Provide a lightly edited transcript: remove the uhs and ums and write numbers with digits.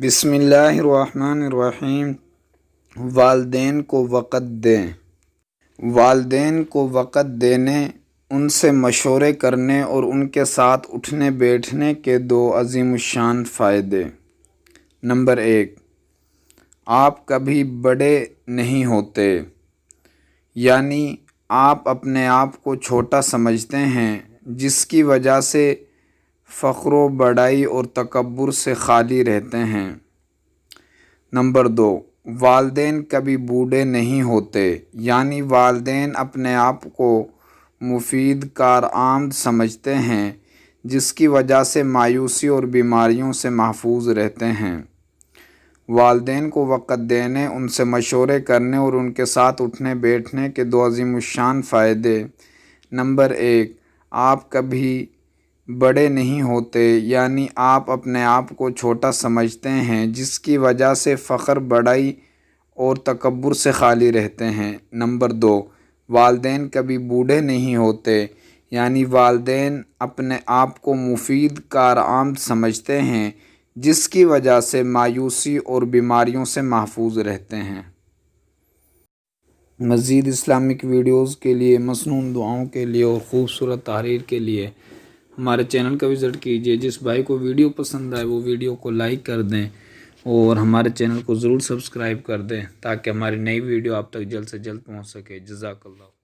بسم اللہ الرحمن الرحیم۔ والدین کو وقت دیں۔ والدین کو وقت دینے، ان سے مشورے کرنے اور ان کے ساتھ اٹھنے بیٹھنے کے دو عظیم الشان فائدے۔ نمبر 1، آپ کبھی بڑے نہیں ہوتے، یعنی آپ اپنے آپ کو چھوٹا سمجھتے ہیں، جس کی وجہ سے فخر و بڑائی اور تکبر سے خالی رہتے ہیں۔ نمبر 2، والدین کبھی بوڑھے نہیں ہوتے، یعنی والدین اپنے آپ کو مفید کارآمد سمجھتے ہیں، جس کی وجہ سے مایوسی اور بیماریوں سے محفوظ رہتے ہیں۔ والدین کو وقت دینے، ان سے مشورے کرنے اور ان کے ساتھ اٹھنے بیٹھنے کے دو عظیم الشان فائدے۔ نمبر 1، آپ کبھی بڑے نہیں ہوتے، یعنی آپ اپنے آپ کو چھوٹا سمجھتے ہیں، جس کی وجہ سے فخر، بڑائی اور تکبر سے خالی رہتے ہیں۔ نمبر 2، والدین کبھی بوڑھے نہیں ہوتے، یعنی والدین اپنے آپ کو مفید کارآمد سمجھتے ہیں، جس کی وجہ سے مایوسی اور بیماریوں سے محفوظ رہتے ہیں۔ مزید اسلامک ویڈیوز کے لیے، مسنون دعاؤں کے لیے اور خوبصورت تحریر کے لیے ہمارے چینل کا وزٹ کیجیے۔ جس بھائی کو ویڈیو پسند آئے وہ ویڈیو کو لائک کر دیں اور ہمارے چینل کو ضرور سبسکرائب کر دیں، تاکہ ہماری نئی ویڈیو آپ تک جلد سے جلد پہنچ سکے۔ جزاک اللہ۔